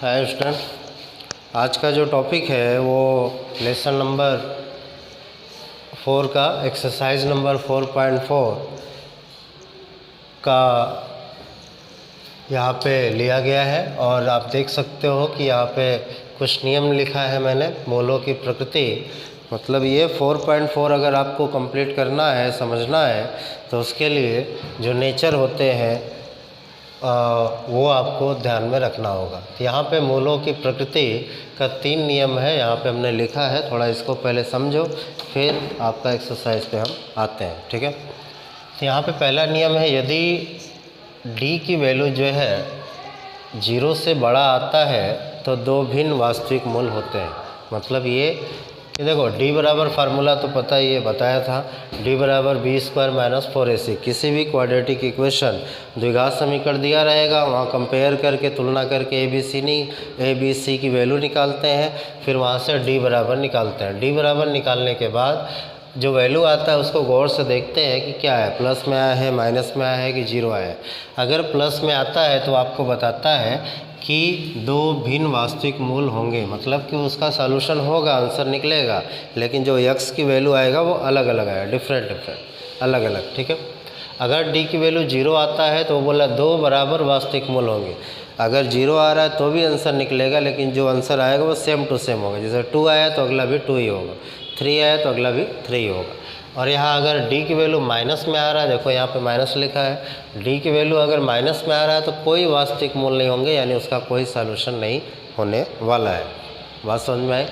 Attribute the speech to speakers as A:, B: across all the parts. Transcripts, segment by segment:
A: Hi student, आज का जो टॉपिक है वो लेसन नंबर 4 का एक्सरसाइज नंबर 4.4 का यहाँ पे लिया गया है। और आप देख सकते हो कि यहाँ पे कुछ नियम लिखा है मैंने, मोलों की प्रकृति। मतलब ये 4.4 अगर आपको कंप्लीट करना है, समझना है, तो उसके लिए जो नेचर होते हैं वो आपको ध्यान में रखना होगा। तो यहाँ पे मूलों की प्रकृति का 3 नियम है, यहाँ पे हमने लिखा है। थोड़ा इसको पहले समझो, फिर आपका एक्सरसाइज पे हम आते हैं, ठीक है। तो यहाँ पे पहला नियम है, यदि d की वैल्यू जो है 0 से बड़ा आता है तो 2 भिन्न वास्तविक मूल होते हैं। मतलब ये देखो, d बराबर फार्मूला तो पता ही है, बताया था, d बराबर b² - 4ac। किसी भी क्वाड्रेटिक इक्वेशन द्विघात समीकरण दिया रहेगा, वहाँ कंपेयर करके, तुलना करके ए बी सी की वैल्यू निकालते हैं, फिर वहाँ से d बराबर निकालते हैं। d बराबर निकालने के बाद जो वैल्यू आता है उसको गौर से देखते हैं कि क्या है, प्लस में आया है, माइनस में आया है कि 0 आया है। अगर प्लस में आता है तो आपको बताता है कि 2 भिन्न वास्तविक मूल होंगे, मतलब कि उसका सॉल्यूशन होगा, आंसर निकलेगा, लेकिन जो x की वैल्यू आएगा वो अलग अलग आएगा, डिफरेंट अलग अलग, ठीक है। अगर d की वैल्यू 0 आता है तो वो बोला 2 बराबर वास्तविक मूल होंगे। अगर 0 आ रहा है तो भी आंसर निकलेगा, लेकिन जो आंसर आएगा वो सेम टू सेम होगा। जैसे 2 आया तो अगला भी 2 ही होगा, 3 आया तो अगला भी 3 ही होगा। और यहाँ अगर d की वैल्यू माइनस में आ रहा है, देखो यहाँ पे माइनस लिखा है, d की वैल्यू अगर माइनस में आ रहा है तो कोई वास्तविक मूल नहीं होंगे, यानी उसका कोई सॉल्यूशन नहीं होने वाला है। बात समझ में आई?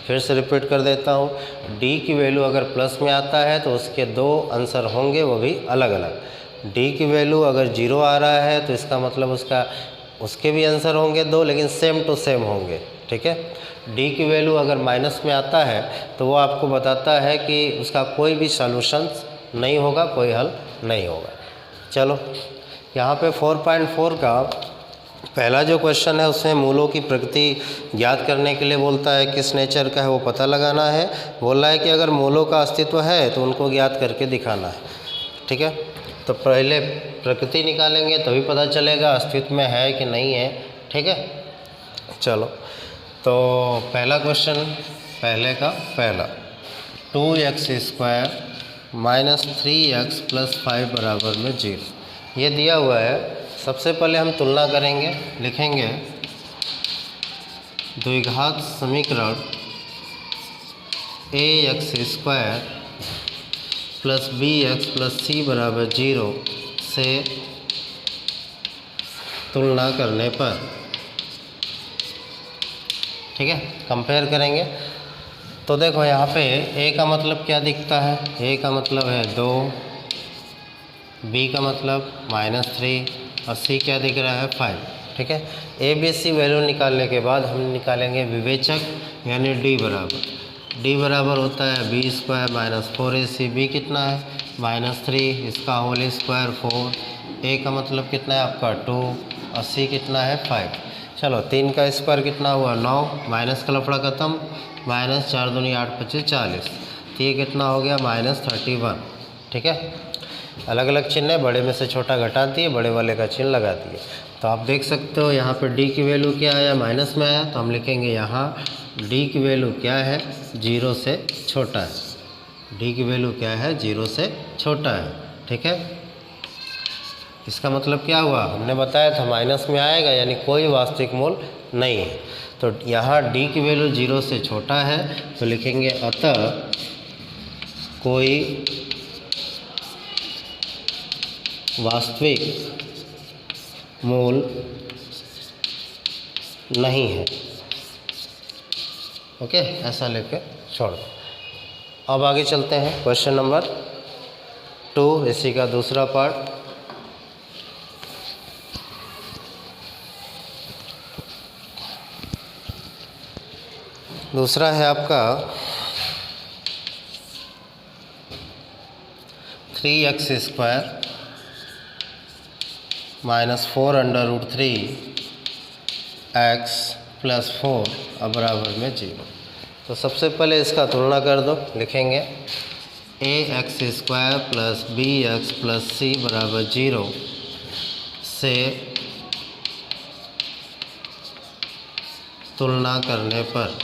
A: फिर से रिपीट कर देता हूँ, d की वैल्यू अगर प्लस में आता है तो उसके 2 आंसर होंगे, वो भी अलग अलग। d की वैल्यू अगर 0 आ रहा है तो इसका मतलब उसके भी आंसर होंगे 2, लेकिन सेम टू सेम होंगे, ठीक है। d की वैल्यू अगर माइनस में आता है तो वो आपको बताता है कि उसका कोई भी सॉल्यूशन नहीं होगा, कोई हल नहीं होगा। चलो, यहाँ पे 4.4 का पहला जो क्वेश्चन है उसमें मूलों की प्रकृति ज्ञात करने के लिए बोलता है, किस नेचर का है वो पता लगाना है। बोल रहा है कि अगर मूलों का अस्तित्व है तो उनको ज्ञात करके दिखाना है, ठीक है। तो पहले प्रकृति निकालेंगे तभी पता चलेगा अस्तित्व में है कि नहीं है, ठीक है। चलो, तो पहला क्वेश्चन, पहले का पहला, 2x² - 3x + 5 बराबर में 0, ये दिया हुआ है। सबसे पहले हम तुलना करेंगे, लिखेंगे द्विघात समीकरण ax² + bx + c बराबर 0 से तुलना करने पर, ठीक है, कंपेयर करेंगे। तो देखो यहाँ पे a का मतलब क्या दिखता है, a का मतलब है 2, b का मतलब -3 और c क्या दिख रहा है 5, ठीक है। a b c वैल्यू निकालने के बाद हम निकालेंगे विवेचक, यानी d बराबर होता है b² - 4ac। b कितना है -3, इसका होल स्क्वायर 4, a का मतलब कितना है आपका 2 और c कितना है 5। चलो, 3 का स्क्वायर कितना हुआ 9, माइनस का लफड़ा खत्म, -4 दूनी 8 25 40, तो ये कितना हो गया -31, ठीक है। अलग अलग चिन्ह है, बड़े में से छोटा घटा दिए, बड़े वाले का चिन्ह लगा दिए। तो आप देख सकते हो यहाँ पर d की वैल्यू क्या आया, माइनस में आया, तो हम लिखेंगे यहाँ d की वैल्यू क्या है, 0 से छोटा है। d की वैल्यू क्या है, 0 से छोटा है, ठीक है। इसका मतलब क्या हुआ, हमने बताया था माइनस में आएगा, यानी कोई वास्तविक मूल नहीं है। तो यहाँ d की वैल्यू 0 से छोटा है, तो लिखेंगे अतः कोई वास्तविक मूल नहीं है, ओके, ऐसा लेके छोड़ दो। अब आगे चलते हैं, क्वेश्चन नंबर 2, इसी का दूसरा पार्ट। दूसरा है आपका 3x² - 4√3 x + 4 बराबर में 0। तो सबसे पहले इसका तुलना कर दो, लिखेंगे ax² + bx + c बराबर 0 से तुलना करने पर,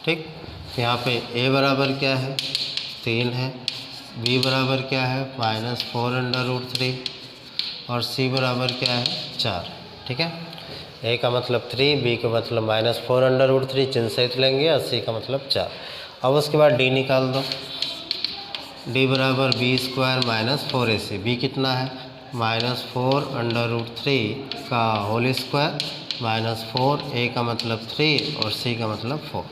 A: ठीक। यहाँ पे a बराबर क्या है 3 है, b बराबर क्या है -4√3 और c बराबर क्या है 4, ठीक है। a का मतलब 3, b का मतलब -4√3 चिन्ह सहित लेंगे और c का मतलब 4। अब उसके बाद d निकाल दो, d बराबर b² -4ac, b कितना है -4√3 का होल स्क्वायर -4, a का मतलब 3 और c का मतलब 4।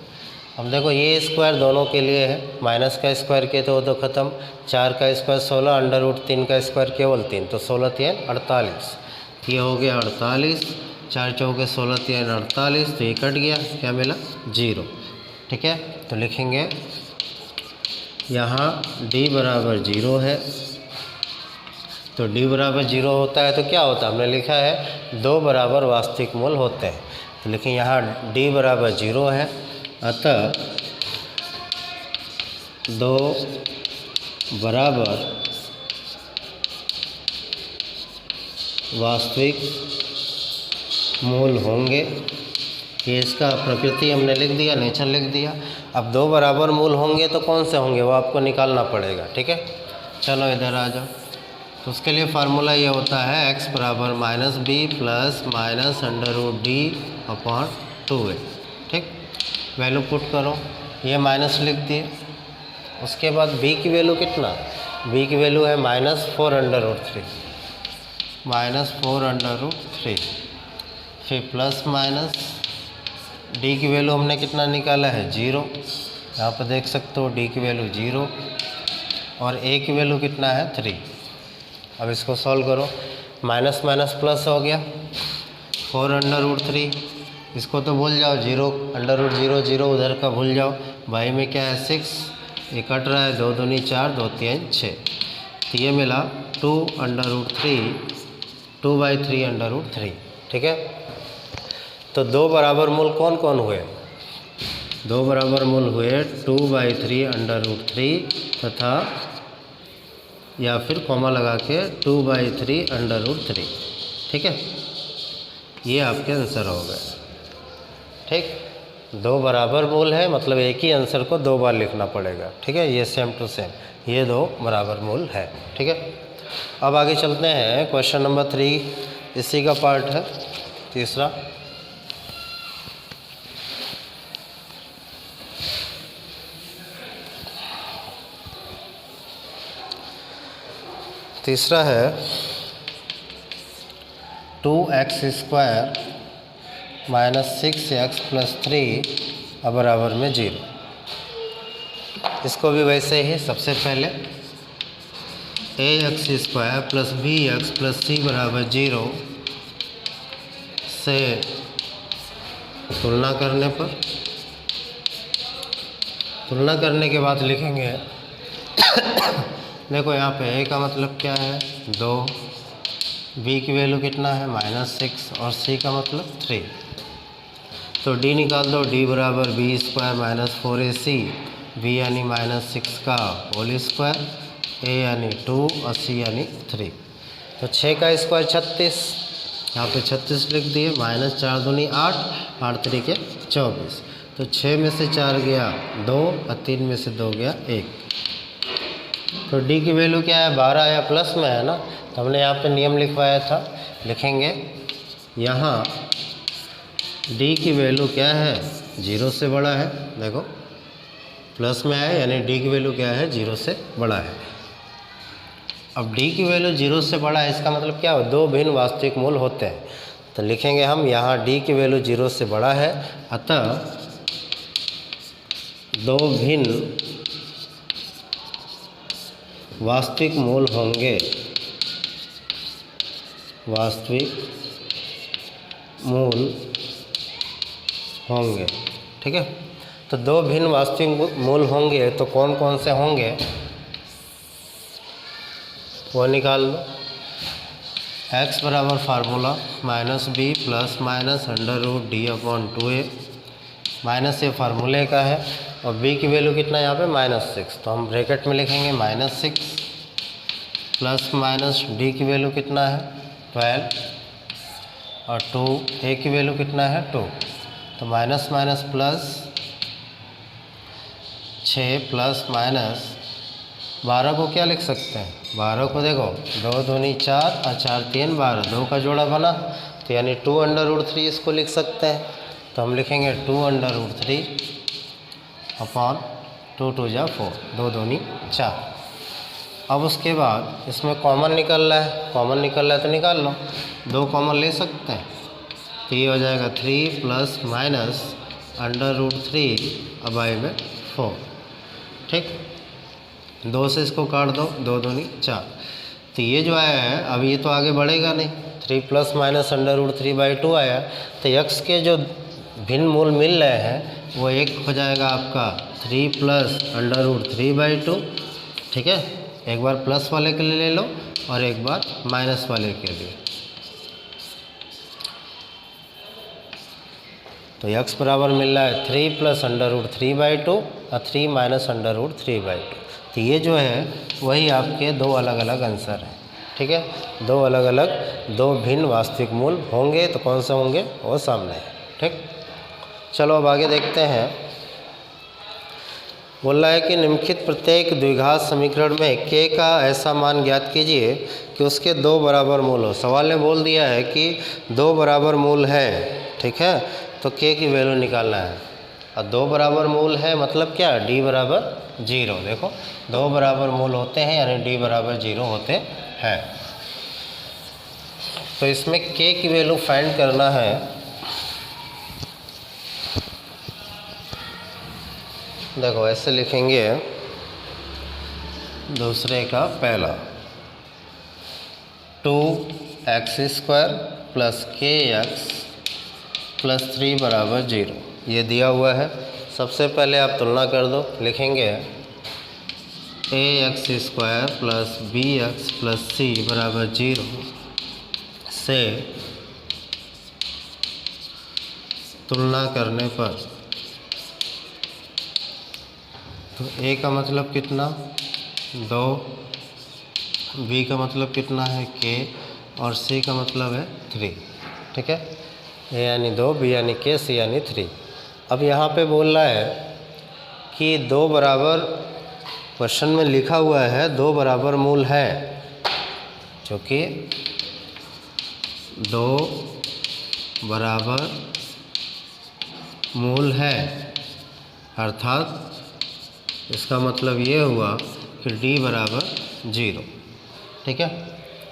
A: अब देखो ये स्क्वायर दोनों के लिए है, माइनस का स्क्वायर किए तो वो तो ख़त्म, 4 का स्क्वायर 16, √3 का स्क्वायर केवल 3, तो 16 3 48, ये हो गया 48, 4 चौके 16 3 48, तो ये कट गया, क्या मिला 0, ठीक है। तो लिखेंगे यहाँ d बराबर 0 है, तो d बराबर 0 होता है तो क्या होता है, हमने लिखा है 2 बराबर वास्तविक मूल होते हैं, तो लिखें यहाँ d बराबर 0 है, अतः 2 बराबर वास्तविक मूल होंगे। ये इसका प्रकृति हमने लिख दिया, नेचर लिख दिया। अब 2 बराबर मूल होंगे तो कौन से होंगे वो आपको निकालना पड़ेगा, ठीक है। चलो इधर आ जाओ, तो उसके लिए फार्मूला ये होता है x बराबर -b प्लस -√d/2a, ठीक। वैल्यू पुट करो, ये माइनस लिख दिए। उसके बाद b की वैल्यू कितना, b की वैल्यू है -4√3, फिर प्लस माइनस d की वैल्यू हमने कितना निकाला है 0, यहाँ पर देख सकते हो d की वैल्यू 0 और a की वैल्यू कितना है 3। अब इसको सॉल्व करो, माइनस माइनस प्लस हो गया 4√3, इसको तो भूल जाओ, 0 √0 0 उधर का भूल जाओ, बाई में क्या है 6, ये कट रहा है 2 दूनी 4 2 3 6, तो ये मिला 2√3 2/3√3, ठीक है। तो 2 बराबर मूल कौन कौन हुए, 2 बराबर मूल हुए 2/3√3 तथा या फिर कॉमा लगा के 2/3√3, ठीक है। ये आपके आंसर हो गए, ठीक। 2 बराबर मूल है मतलब एक ही आंसर को 2 बार लिखना पड़ेगा, ठीक है। ये सेम टू सेम, ये 2 बराबर मूल है, ठीक है। अब आगे चलते हैं, क्वेश्चन नंबर 3 इसी का पार्ट है, तीसरा। तीसरा है 2x² -6x + 3 बराबर में 0। इसको भी वैसे ही सबसे पहले ax² + bx + c बराबर 0 से तुलना करने पर, तुलना करने के बाद लिखेंगे देखो यहाँ पे a का मतलब क्या है 2, b की वैल्यू कितना है -6 और c का मतलब 3, तो d निकाल दो, d बराबर b² -4ac, b यानी -6 का होल स्क्वायर, a यानी 2 और c यानी 3, तो 6 का स्क्वायर 36, यहाँ पे 36 लिख दिए, -4 दूनी 8 8 3 24, तो 6 में से 4 गया 2 और 3 में से 2 गया 1, तो d की वैल्यू क्या है 12 या प्लस में है ना, तो हमने यहाँ पे नियम लिखवाया था, लिखेंगे यहाँ d की वैल्यू क्या है 0 से बड़ा है, देखो प्लस में है यानी d की वैल्यू क्या है 0 से बड़ा है। अब d की वैल्यू 0 से बड़ा है इसका मतलब क्या हो, 2 भिन्न वास्तविक मूल होते हैं, तो लिखेंगे हम यहाँ d की वैल्यू 0 से बड़ा है, अतः 2 भिन्न वास्तविक मूल होंगे, वास्तविक मूल होंगे, ठीक है। तो 2 भिन्न वास्तविक मूल होंगे तो कौन कौन से होंगे वो निकाल लो। x बराबर formula -b plus -√d/2a, minus ये फार्मूले का है और b की वैल्यू कितना है यहाँ पे -6, तो हम ब्रैकेट में लिखेंगे -6 प्लस माइनस d की वैल्यू कितना है 12 और 2 ए की वैल्यू कितना है 2, तो minus minus plus 6 plus minus 12 को क्या लिख सकते हैं, 12 को देखो 2 दूनी 4 और 4 3 12, 2 का जोड़ा बना, तो यानी 2√3 इसको लिख सकते हैं। तो हम लिखेंगे 2√3 अपॉन 2 2 जा 4, 2 दूनी 4। अब उसके बाद इसमें कॉमन निकल रहा है, कॉमन निकल रहा है तो निकाल लो, 2 कॉमन ले सकते हैं, तो ये हो जाएगा 3 प्लस माइनस √3 अब 4, ठीक। 2 से इसको काट दो, 2 दूनी 4, तो ये जो आया है अब ये तो आगे बढ़ेगा नहीं, 3 प्लस माइनस √3/2 आया, तो x के जो भिन्न मूल मिल रहे हैं वो एक हो जाएगा आपका 3 प्लस √3/2, ठीक है। एक बार प्लस वाले के लिए ले लो और एक बार माइनस वाले के लिए, तो x बराबर मिल रहा है 3 प्लस √3/2 और 3 माइनस √3/2, तो ये जो है वही आपके दो अलग अलग आंसर हैं, ठीक है। दो अलग अलग, दो भिन्न वास्तविक मूल होंगे, तो कौन से होंगे वो सामने है, ठीक। चलो अब आगे देखते हैं। बोल रहा है कि निम्नलिखित प्रत्येक द्विघात समीकरण में k का ऐसा मान ज्ञात कीजिए कि उसके 2 बराबर मूल हो। सवाल ने बोल दिया है कि 2 बराबर मूल है, ठीक है, तो k की वैल्यू निकालना है। और 2 बराबर मूल है मतलब क्या, d बराबर 0। देखो 2 बराबर मूल होते हैं यानी d बराबर 0 होते हैं। तो इसमें k की वैल्यू फाइंड करना है। देखो ऐसे लिखेंगे, दूसरे का पहला 2x² प्लस kx प्लस 3 बराबर 0, ये दिया हुआ है। सबसे पहले आप तुलना कर दो, लिखेंगे ax² plus bx plus c बराबर 0 से तुलना करने पर, तो a का मतलब कितना 2, b का मतलब कितना है k और c का मतलब है 3, ठीक है। a यानी 2, b यानी k, c यानी 3। अब यहाँ पे बोल रहा है कि 2 बराबर, क्वेश्चन में लिखा हुआ है 2 बराबर मूल है, क्योंकि 2 बराबर मूल है, अर्थात इसका मतलब ये हुआ कि d बराबर 0, ठीक है।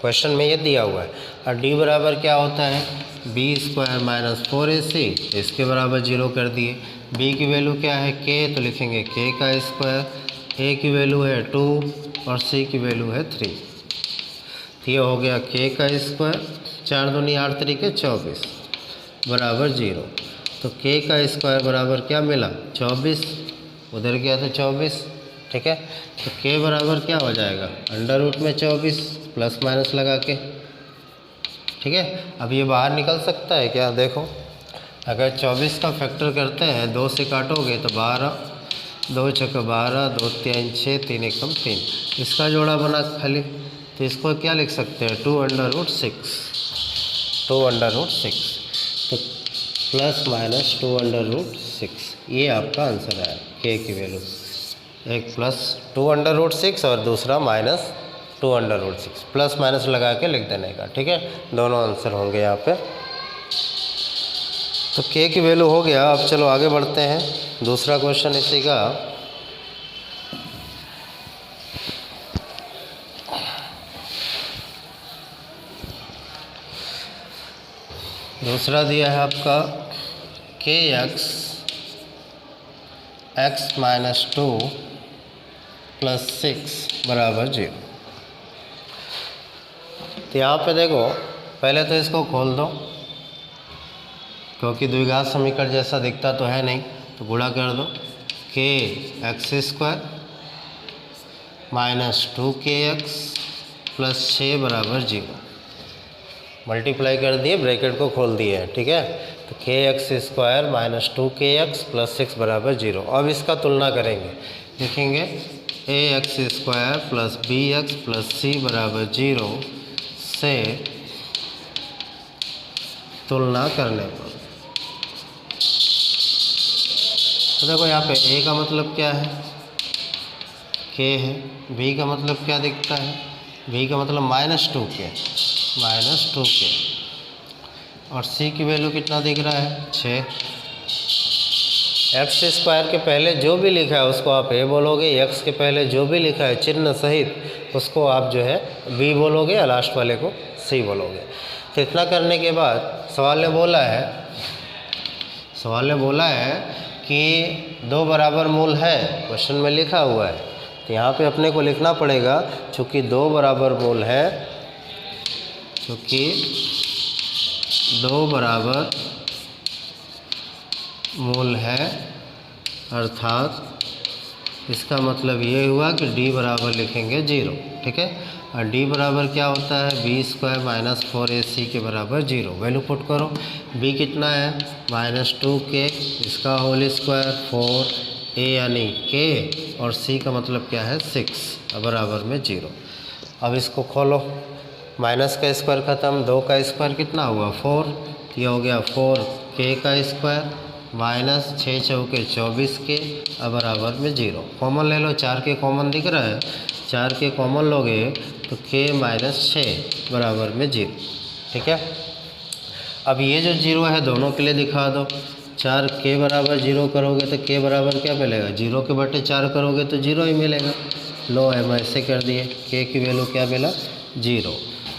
A: क्वेश्चन में ये दिया हुआ है। और d बराबर क्या होता है, b² माइनस 4ac, इसके बराबर 0 कर दिए। b की वैल्यू क्या है k, तो लिखेंगे k का स्क्वायर, a की वैल्यू है 2 और c की वैल्यू है 3, तो ये हो गया k का स्क्वायर, 4 दूनी 8 तरीके 24 बराबर 0। तो k का स्क्वायर बराबर क्या मिला 24, उधर गया तो 24, ठीक है। तो k बराबर क्या हो जाएगा √24 प्लस माइनस लगा के, ठीक है। अब ये बाहर निकल सकता है क्या, देखो अगर 24 का फैक्टर करते हैं, 2 से काटोगे तो 12, 2 छक्का 12, 2 3 6, 3 एकम 3, इसका जोड़ा बना खाली, तो इसको क्या लिख सकते हैं 2√6, 2√6, तो प्लस माइनस 2√6, ये आपका आंसर है k की वैल्यू। एक प्लस 2√6 और दूसरा माइनस 2√6, प्लस माइनस लगा के लिख देने का, ठीक है। दोनों आंसर होंगे यहाँ पे। तो k की वैल्यू हो गया। अब चलो आगे बढ़ते हैं, दूसरा क्वेश्चन इसी का। दूसरा दिया है आपका kx x माइनस 2 प्लस 6 बराबर 0। तो यहाँ पे देखो, पहले तो इसको खोल दो, क्योंकि द्विघात समीकरण जैसा दिखता तो है नहीं, तो गुणा कर दो, kx² माइनस 2kx प्लस 6 बराबर 0, मल्टीप्लाई कर दिए, ब्रैकेट को खोल दिए हैं, ठीक है। तो kx² माइनस 2kx प्लस 6 बराबर 0। अब इसका तुलना करेंगे, लिखेंगे ax² plus bx plus c बराबर 0 से तुलना करने पर। तो देखो यहाँ पे ए का मतलब क्या है, के है। बी का मतलब क्या दिखता है, बी का मतलब -2k, -2k। और सी की वैल्यू कितना दिख रहा है, 6। एक्स स्क्वायर के पहले जो भी लिखा है उसको आप ए बोलोगे, एक्स के पहले जो भी लिखा है चिन्ह सहित उसको आप जो है बी बोलोगे, या लास्ट वाले को सी बोलोगे। तो इतना करने के बाद सवाल ने बोला है कि 2 बराबर मूल है, क्वेश्चन में लिखा हुआ है। तो यहाँ पे अपने को लिखना पड़ेगा, चूँकि 2 बराबर मूल है, चूँकि 2 बराबर मूल है, अर्थात इसका मतलब ये हुआ कि d बराबर लिखेंगे 0, ठीक है। और d बराबर क्या होता है, b² - 4ac के बराबर 0। वैल्यू पुट करो, b कितना है -2k, इसका होल स्क्वायर 4a यानी k, और c का मतलब क्या है 6 बराबर में 0। अब इसको खोलो, माइनस का स्क्वायर ख़त्म, 2 का स्क्वायर कितना हुआ 4, ये हो गया 4k का स्क्वायर माइनस 6 चौके 24k बराबर में 0। कॉमन ले लो, 4k कॉमन दिख रहा है, 4k कॉमन लोगे तो k - 6 बराबर में 0, ठीक है। अब ये जो 0 है दोनों के लिए दिखा दो, 4k बराबर 0 करोगे तो k बराबर क्या मिलेगा, 0 के बटे 4 करोगे तो 0 ही मिलेगा। लो हम ऐसे कर दिए, k की वैल्यू क्या मिला 0।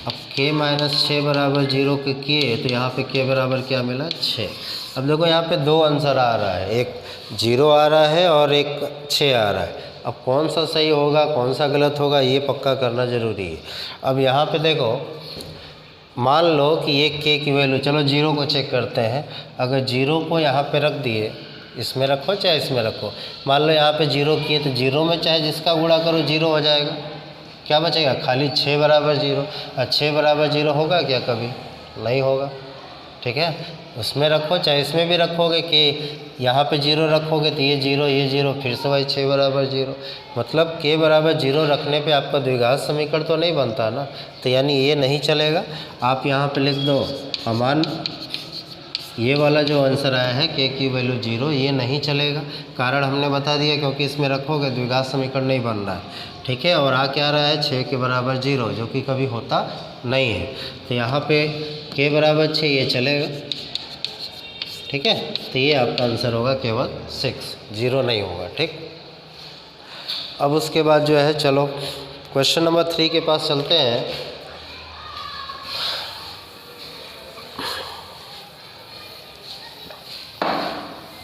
A: अब k - 6 बराबर 0 के किए तो यहाँ पे k बराबर क्या मिला 6। अब देखो यहाँ पे 2 आंसर आ रहा है, एक 0 आ रहा है और एक 6 आ रहा है। अब कौन सा सही होगा कौन सा गलत होगा ये पक्का करना ज़रूरी है। अब यहाँ पे देखो, मान लो कि ये k की वैल्यू, चलो 0 को चेक करते हैं। अगर 0 को यहाँ पे रख दिए, इसमें रखो चाहे इसमें रखो, मान लो यहाँ पे 0 किए तो 0 में चाहे जिसका गुणा करो 0 हो जाएगा, क्या बचेगा खाली 6 बराबर 0। और 6 बराबर 0 होगा क्या, कभी नहीं होगा, ठीक है। उसमें रखो चाहे इसमें भी रखोगे कि यहाँ पे 0 रखोगे तो ये 0 ये 0, फिर से वही 6 बराबर 0। मतलब k बराबर 0 रखने पे आपका द्विघात समीकरण तो नहीं बनता ना, तो यानी ये नहीं चलेगा। आप यहाँ पे लिख दो अमान, ये वाला जो आंसर आया है k की वैल्यू 0, ये नहीं चलेगा। कारण हमने बता दिया, क्योंकि इसमें रखोगे द्विघात समीकरण नहीं बन रहा है, ठीक है। और आ क्या रहा है 6 के बराबर 0, जो कि कभी होता नहीं है। तो यहाँ पे k बराबर 6 ये चलेगा, ठीक है। तो ये आपका आंसर होगा केवल 6, 0 नहीं होगा, ठीक। अब उसके बाद जो है, चलो क्वेश्चन नंबर 3 के पास चलते हैं।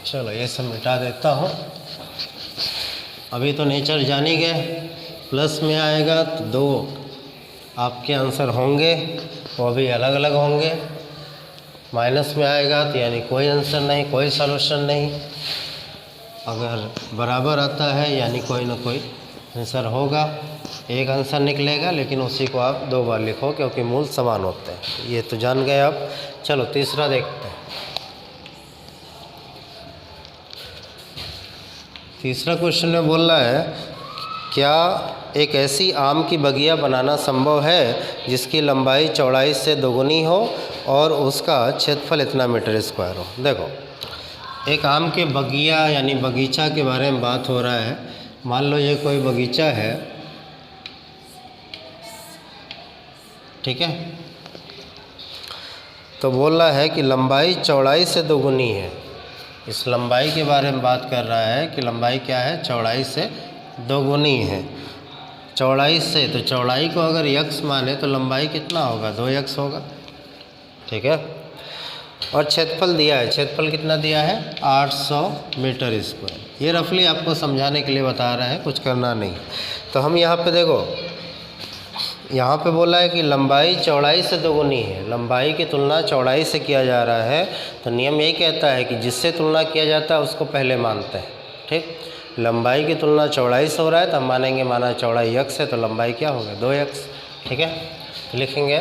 A: चलो ये सब मिटा देता हूँ। अभी तो नेचर जान ही गए, प्लस में आएगा तो 2 आपके आंसर होंगे, वो भी अलग अलग होंगे। माइनस में आएगा तो यानी कोई आंसर नहीं, कोई सॉल्यूशन नहीं। अगर बराबर आता है यानी कोई ना कोई आंसर होगा, एक आंसर निकलेगा, लेकिन उसी को आप 2 बार लिखो क्योंकि मूल समान होते हैं। ये तो जान गए आप। चलो तीसरा देखते हैं। तीसरा क्वेश्चन में बोल रहा है, क्या एक ऐसी आम की बगिया बनाना संभव है जिसकी लंबाई चौड़ाई से दोगुनी हो और उसका क्षेत्रफल इतना मीटर स्क्वायर हो। देखो, एक आम के बगिया यानी बगीचा के बारे में बात हो रहा है। मान लो ये कोई बगीचा है, ठीक है। तो बोल रहा है कि लंबाई चौड़ाई से दोगुनी है। इस लंबाई के बारे में बात कर रहा है कि लंबाई क्या है, चौड़ाई से दोगुनी है। चौड़ाई से, तो चौड़ाई को अगर x माने तो लंबाई कितना होगा 2x होगा, ठीक है। और क्षेत्रफल दिया है, क्षेत्रफल कितना दिया है 800 मीटर स्क्वायर। ये रफली आपको समझाने के लिए बता रहा है, कुछ करना नहीं। तो हम यहाँ पे देखो, यहाँ पे बोला है कि लंबाई चौड़ाई से दोगुनी है, लंबाई की तुलना चौड़ाई से किया जा रहा है। तो नियम यही कहता है कि जिससे तुलना किया जाता है उसको पहले मानते हैं, ठीक। लंबाई की तुलना चौड़ाई से हो रहा है तो हम मानेंगे, माना चौड़ाई x है तो लंबाई क्या होगा 2x, ठीक है। तो लिखेंगे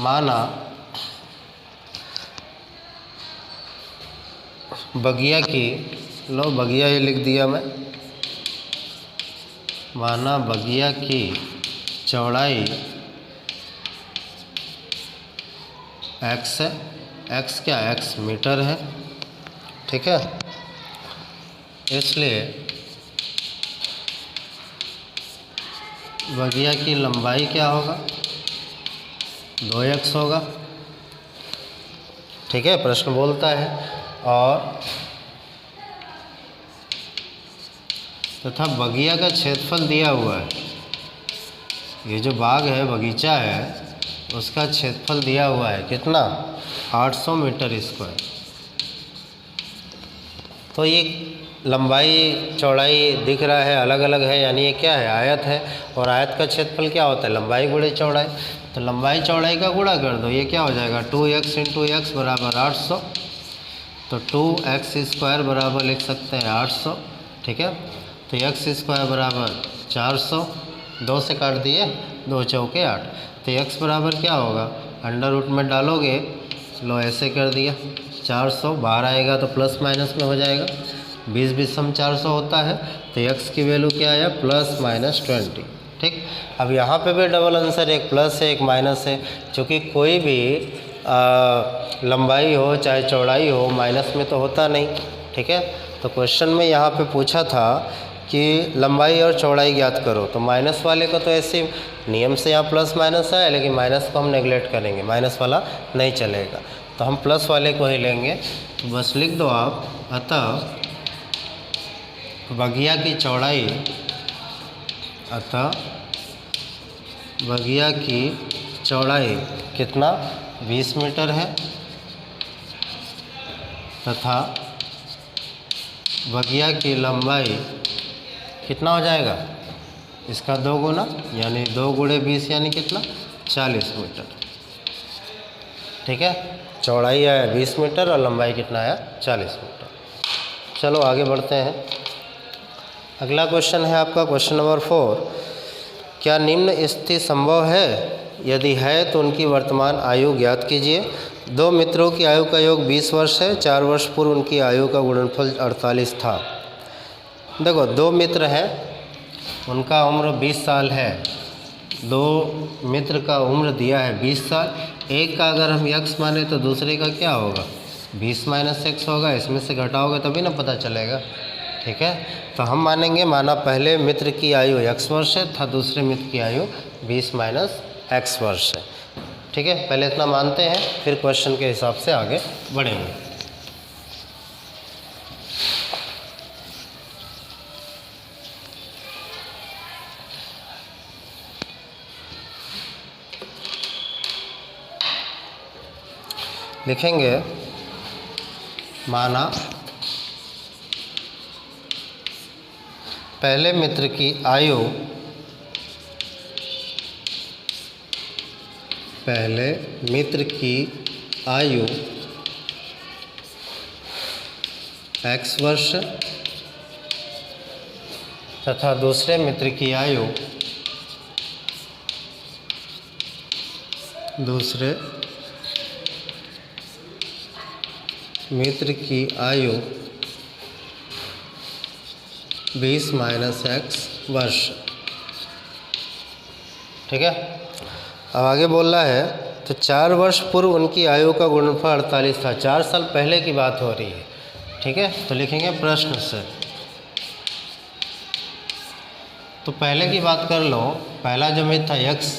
A: माना बगिया की, लो बगिया ये लिख दिया मैं, माना बगिया की चौड़ाई एक्स है, एक्स क्या, एक्स मीटर है, ठीक है। इसलिए बगिया की लंबाई क्या होगा, 2x होगा, ठीक है, प्रश्न बोलता है। और तथा बगिया का क्षेत्रफल दिया हुआ है, ये जो बाग है, बगीचा है, उसका क्षेत्रफल दिया हुआ है कितना, 800 मीटर स्क्वायर। तो ये लंबाई चौड़ाई दिख रहा है अलग अलग है, यानी ये क्या है, आयत है, और आयत का क्षेत्रफल क्या होता है, लंबाई गुणे चौड़ाई। तो लंबाई चौड़ाई का गुणा कर दो, ये क्या हो जाएगा, 2x इंटू एक्स बराबर 800। तो 2x स्क्वायर बराबर लिख सकते हैं 800, ठीक है। तो x स्क्वायर बराबर 400, 2 से काट दिए, 2 चौके 8। तो x बराबर क्या होगा, अंडर रूट में डालोगे, लो ऐसे कर दिया, 400 बाहर आएगा तो प्लस माइनस में हो जाएगा, 20 20 400 होता है। तो x की वैल्यू क्या आया, प्लस माइनस 20, ठीक। अब यहाँ पे भी डबल आंसर, एक प्लस है एक माइनस है, क्योंकि कोई भी लंबाई हो चाहे चौड़ाई हो माइनस में तो होता नहीं, ठीक है। तो क्वेश्चन में यहाँ पे पूछा था कि लंबाई और चौड़ाई ज्ञात करो, तो माइनस वाले को तो ऐसे नियम से यहाँ प्लस माइनस है, लेकिन माइनस को हम नेगलेक्ट करेंगे, माइनस वाला नहीं चलेगा, तो हम प्लस वाले को ही लेंगे। तो बस लिख दो आप, अतः बगिया की चौड़ाई, अतः बगिया की चौड़ाई कितना, 20 मीटर है, तथा बगिया की लंबाई कितना हो जाएगा, इसका 2 गुना, यानी 2 गुणे 20 यानी कितना, 40 मीटर, ठीक है। चौड़ाई आया 20 मीटर और लंबाई कितना आया, 40 मीटर। चलो आगे बढ़ते हैं। अगला क्वेश्चन है आपका क्वेश्चन नंबर 4। क्या निम्न स्थिति संभव है, यदि है तो उनकी वर्तमान आयु ज्ञात कीजिए। 2 मित्रों की आयु का योग 20 वर्ष है, 4 वर्ष पूर्व उनकी आयु का गुणनफल 48 था। देखो 2 मित्र हैं, उनका उम्र 20 साल है, 2 मित्र का उम्र दिया है 20 साल, एक का अगर हम x माने तो दूसरे का क्या होगा, 20 माइनस x होगा, इसमें से घटाओगे तभी ना पता चलेगा, ठीक है। तो हम मानेंगे, माना पहले मित्र की आयु x वर्ष है तथा दूसरे मित्र की आयु 20 माइनस x वर्ष है, ठीक है। पहले इतना मानते हैं, फिर क्वेश्चन के हिसाब से आगे बढ़ेंगे। लिखेंगे, माना पहले मित्र की आयु, पहले मित्र की आयु x वर्ष तथा दूसरे मित्र की आयु, दूसरे मित्र की आयु 20 माइनस x वर्ष, ठीक है। अब आगे बोल रहा है, तो 4 वर्ष पूर्व उनकी आयु का गुणनफल 48 था। 4 साल पहले की बात हो रही है, ठीक है। तो लिखेंगे प्रश्न से, तो पहले की बात कर लो, पहला जो मित्र था x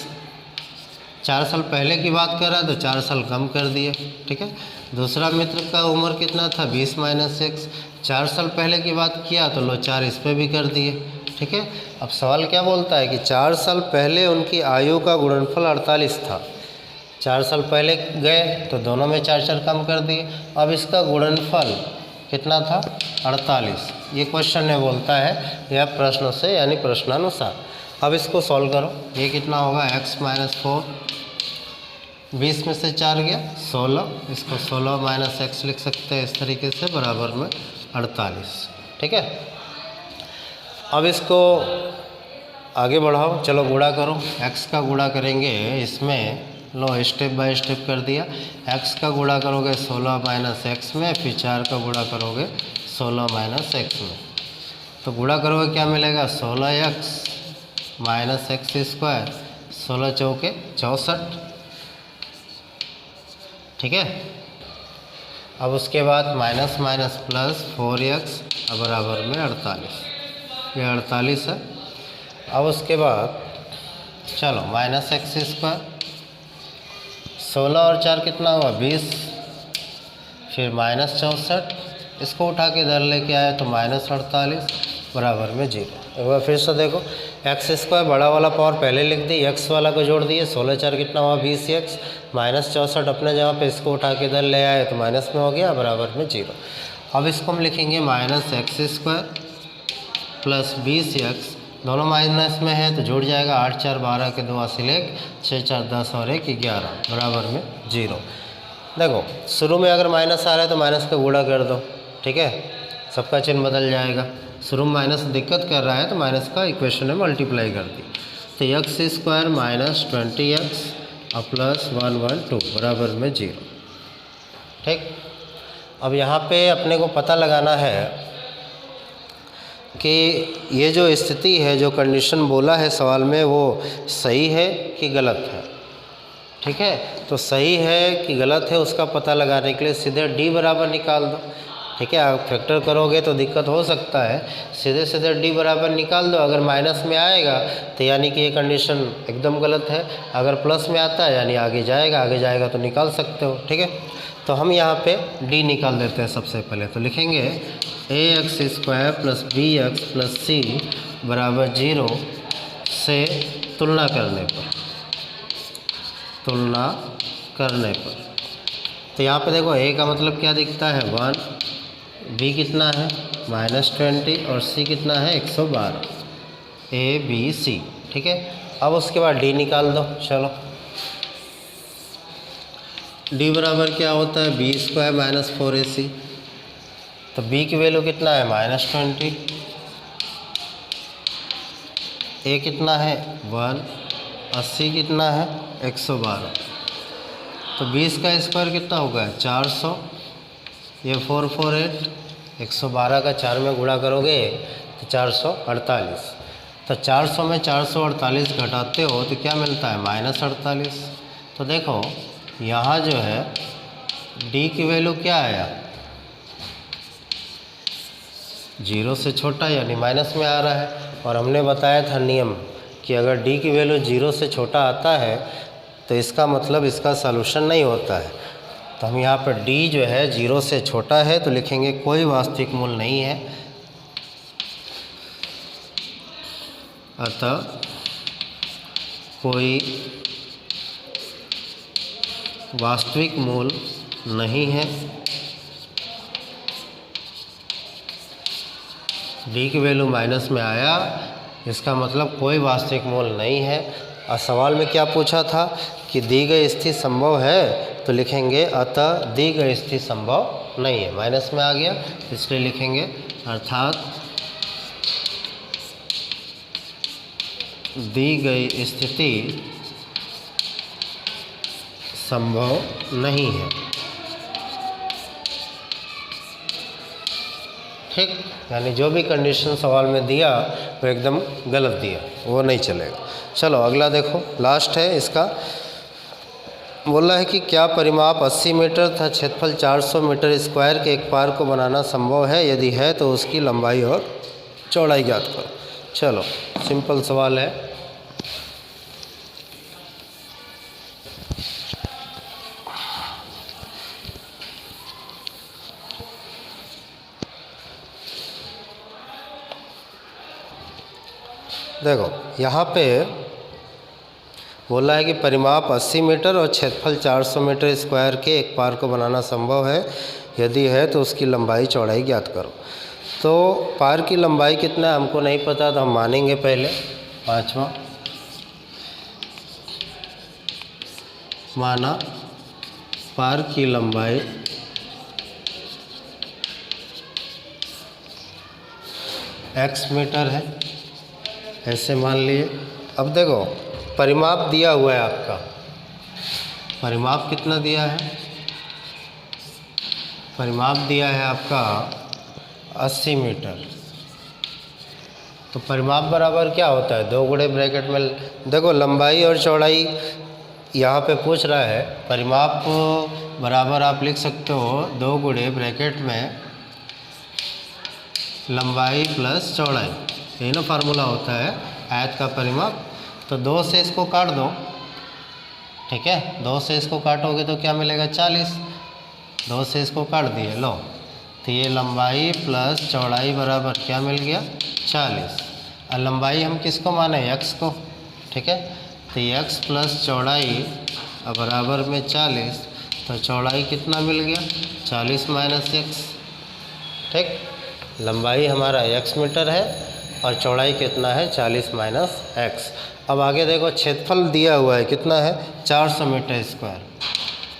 A: 4 साल पहले की बात कर रहा है, तो 4 साल कम कर दिए, ठीक है। दूसरा मित्र का उम्र कितना था, 20 माइनस x, 4 साल पहले की बात किया तो लो 4 इस पर भी कर दिए, ठीक है। अब सवाल क्या बोलता है कि 4 साल पहले उनकी आयु का गुणनफल 48 था। 4 साल पहले गए तो दोनों में 4 4 कम कर दिए, अब इसका गुणनफल कितना था, 48। ये क्वेश्चन में बोलता है यह प्रश्न से, यानी प्रश्नानुसार। अब इसको सॉल्व करो, ये कितना होगा, x माइनस 4, 20 में से 4 गया 16, इसको 16 माइनस x लिख सकते हैं इस तरीके से, बराबर में 48, ठीक है। अब इसको आगे बढ़ाओ, चलो गुणा करो, x का गुणा करेंगे इसमें, लो स्टेप बाय स्टेप कर दिया। x का गुणा करोगे 16 माइनस x में, फिर 4 का गुणा करोगे 16 माइनस x में, तो गुणा करोगे क्या मिलेगा, 16x माइनस x स्क्वायर, 16 चौके 64, ठीक है। अब उसके बाद माइनस माइनस प्लस 4x बराबर में 48, ये 48 है। अब उसके बाद चलो माइनस एक्स स्क्वायर, 16 और 4 कितना हुआ 20, फिर माइनस 64, इसको उठा के इधर लेके आए तो माइनस 48 बराबर में 0। एक बार फिर से देखो, एक्स स्क्वायर बड़ा वाला पावर पहले लिख दी, एक्स वाला को जोड़ दिए, 16 4 कितना हुआ 20x, माइनस 64 अपने जगह पे, इसको उठा के इधर ले आए तो माइनस में हो गया बराबर में 0। अब इसको हम लिखेंगे minus x square plus 20x, दोनों माइनस में है तो जुड़ जाएगा, 8 4 12 के 2 हासिल 1, 6 4 10 और 1 11 बराबर में 0। देखो शुरू में अगर माइनस आ रहा है तो माइनस का गुणा कर दो, ठीक है, सबका चिन्ह बदल जाएगा। शुरू में माइनस दिक्कत कर रहा है तो माइनस का इक्वेशन में मल्टीप्लाई कर दी, तो एक्स स्क्वायर माइनस 20x और प्लस 112 बराबर में 0। ठीक, अब यहाँ पे अपने को पता लगाना है कि ये जो स्थिति है, जो कंडीशन बोला है सवाल में, वो सही है कि गलत है। ठीक है, तो सही है कि गलत है उसका पता लगाने के लिए सीधे d बराबर निकाल दो। ठीक है, आप फैक्टर करोगे तो दिक्कत हो सकता है, सीधे सीधे d बराबर निकाल दो। अगर माइनस में आएगा तो यानी कि ये कंडीशन एकदम गलत है, अगर प्लस में आता है यानी आगे जाएगा तो निकाल सकते हो। ठीक है, तो हम यहाँ पे d निकाल देते हैं सबसे पहले, तो लिखेंगे ax square plus bx plus c बराबर 0 से तुलना करने पर, तो यहाँ पे देखो a का मतलब क्या दिखता है 1, b कितना है -20 और c कितना है 112, a b c। ठीक है, अब उसके बाद d निकाल दो। चलो d बराबर क्या होता है b स्क्वायर माइनस 4ac, तो b की वैल्यू कितना है -20, a कितना है 1 और c कितना है 112, तो 20 का स्क्वायर कितना होगा 400, ये 448, 112 का 4 में गुणा करोगे तो 448, तो 400 में 448 घटाते हो तो क्या मिलता है -48। तो देखो यहाँ जो है d की वैल्यू क्या आया 0 से छोटा यानी माइनस में आ रहा है, और हमने बताया था नियम कि अगर d की वैल्यू 0 से छोटा आता है तो इसका मतलब इसका सॉल्यूशन नहीं होता है। तो हम यहाँ पर d जो है 0 से छोटा है तो लिखेंगे कोई वास्तविक मूल नहीं है, अतः कोई वास्तविक मूल नहीं है। d की वैल्यू माइनस में आया, इसका मतलब कोई वास्तविक मूल नहीं है। और सवाल में क्या पूछा था कि दी गई स्थिति संभव है, तो लिखेंगे अतः दी गई स्थिति संभव नहीं है, माइनस में आ गया इसलिए लिखेंगे अर्थात दी गई स्थिति संभव नहीं है। ठीक, यानी जो भी कंडीशन सवाल में दिया वो एकदम गलत दिया, वो नहीं चलेगा। चलो अगला देखो, लास्ट है इसका। बोला है कि क्या परिमाप 80 मीटर तथा क्षेत्रफल 400 मीटर स्क्वायर के एक पार्क को बनाना संभव है, यदि है तो उसकी लंबाई और चौड़ाई ज्ञात करो। चलो सिंपल सवाल है। देखो यहाँ पे बोला है कि परिमाप 80 मीटर और क्षेत्रफल 400 मीटर स्क्वायर के एक पार्क को बनाना संभव है, यदि है तो उसकी लंबाई चौड़ाई ज्ञात करो। तो पार्क की लंबाई कितना हमको नहीं पता, तो हम मानेंगे पहले पांचवा, माना पार्क की लंबाई x मीटर है, ऐसे मान लिए। अब देखो परिमाप दिया हुआ है आपका, परिमाप कितना दिया है, परिमाप दिया है आपका 80 मीटर। तो परिमाप बराबर क्या होता है 2 गुणे ब्रैकेट में, देखो लंबाई और चौड़ाई यहाँ पे पूछ रहा है परिमाप बराबर आप लिख सकते हो 2 गुणे ब्रैकेट में लंबाई प्लस चौड़ाई, यही ना फार्मूला होता है आयत का परिमाप। तो 2 से इसको काट दो, ठीक है, 2 से इसको काटोगे तो क्या मिलेगा 40, 2 से इसको काट दिए, लो तो ये लंबाई प्लस चौड़ाई बराबर क्या मिल गया 40। और लंबाई हम किसको माने x को, ठीक है, तो x प्लस चौड़ाई बराबर में 40, तो चौड़ाई कितना मिल गया 40 माइनस x, ठीक। लंबाई हमारा x मीटर है और चौड़ाई कितना है 40 माइनस x। अब आगे देखो क्षेत्रफल दिया हुआ है कितना है 400 मीटर स्क्वायर,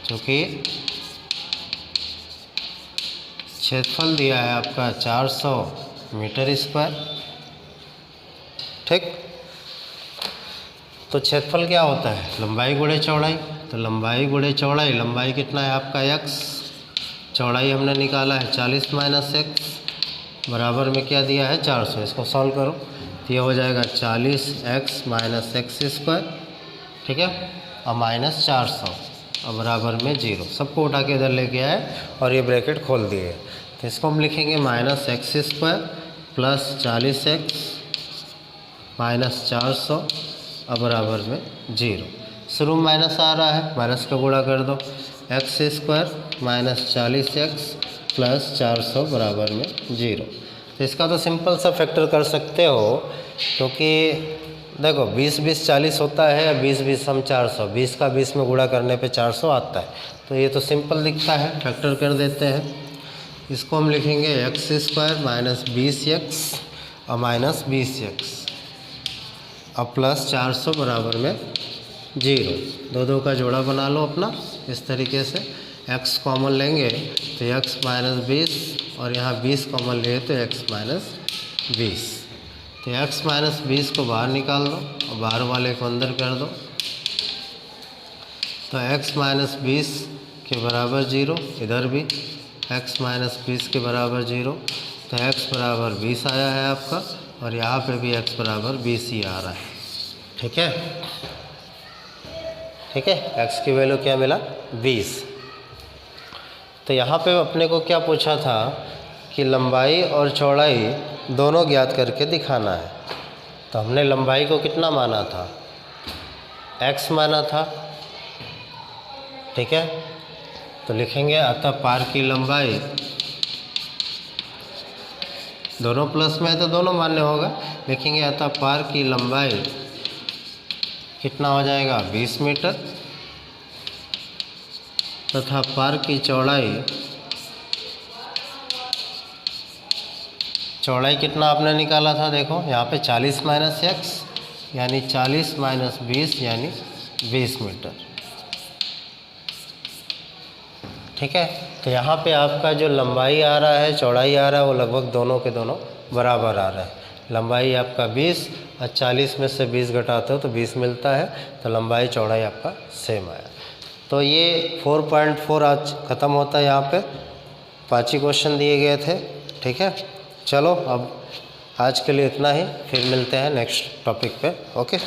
A: क्योंकि क्षेत्रफल दिया है आपका 400 मीटर स्क्वायर, ठीक। तो क्षेत्रफल क्या होता है लंबाई गुणे चौड़ाई, तो लंबाई गुणे चौड़ाई, लंबाई कितना है आपका x, चौड़ाई हमने निकाला है 40 माइनस x, बराबर में क्या दिया है 400। इसको सॉल्व करो तो ये हो जाएगा 40x माइनस एक्स स्क्वायर, ठीक है, और माइनस 400 और बराबर में 0, सबको उठा के इधर लेके आए और ये ब्रैकेट खोल दिए। तो इसको हम लिखेंगे minus x square plus 40x minus 400 और बराबर में 0। शुरू में माइनस आ रहा है, माइनस का गुणा कर दो, x square minus 40x plus 400 बराबर में 0। तो इसका तो सिंपल सा फैक्टर कर सकते हो, क्योंकि देखो 20 20 40 होता है, 20 20 हम 400, 20 का 20 में गुणा करने पे 400 आता है, तो ये तो सिंपल दिखता है, फैक्टर कर देते हैं। इसको हम लिखेंगे एक्स स्क्वायर माइनस 20x और माइनस 20x और प्लस 400 बराबर में 0। दो दो का जोड़ा बना लो अपना इस तरीके से, x कॉमन लेंगे तो x माइनस 20 और यहाँ 20 कॉमन लिए तो x माइनस 20। तो x माइनस 20 को बाहर निकाल दो और बाहर वाले को अंदर कर दो, तो x माइनस 20 के बराबर 0, इधर भी x माइनस 20 के बराबर 0, तो x बराबर 20 आया है आपका, और यहाँ पे भी x बराबर 20 ही आ रहा है, ठीक है, ठीक है, x की वैल्यू क्या मिला 20। तो यहाँ पे अपने को क्या पूछा था कि लंबाई और चौड़ाई दोनों ज्ञात करके दिखाना है। तो हमने लंबाई को कितना माना था x माना था, ठीक है, तो लिखेंगे अतः पार की लंबाई, दोनों प्लस में है तो दोनों मान्य होगा, लिखेंगे अतः पार की लंबाई कितना हो जाएगा 20 मीटर तथा पार की चौड़ाई कितना आपने निकाला था, देखो यहाँ पे 40 माइनस एक्स यानी 40 माइनस 20 यानी 20 मीटर, ठीक है। तो यहाँ पे आपका जो लंबाई आ रहा है चौड़ाई आ रहा है वो लगभग दोनों के दोनों बराबर आ रहा है। लंबाई आपका 20 और 40 में से 20 घटाते हो तो 20 मिलता है, तो लंबाई चौड़ाई आपका सेम आया। तो ये 4.4 आज ख़त्म होता है, यहाँ पे 5 ही क्वेश्चन दिए गए थे, ठीक है। चलो अब आज के लिए इतना ही, फिर मिलते हैं नेक्स्ट टॉपिक पे, ओके।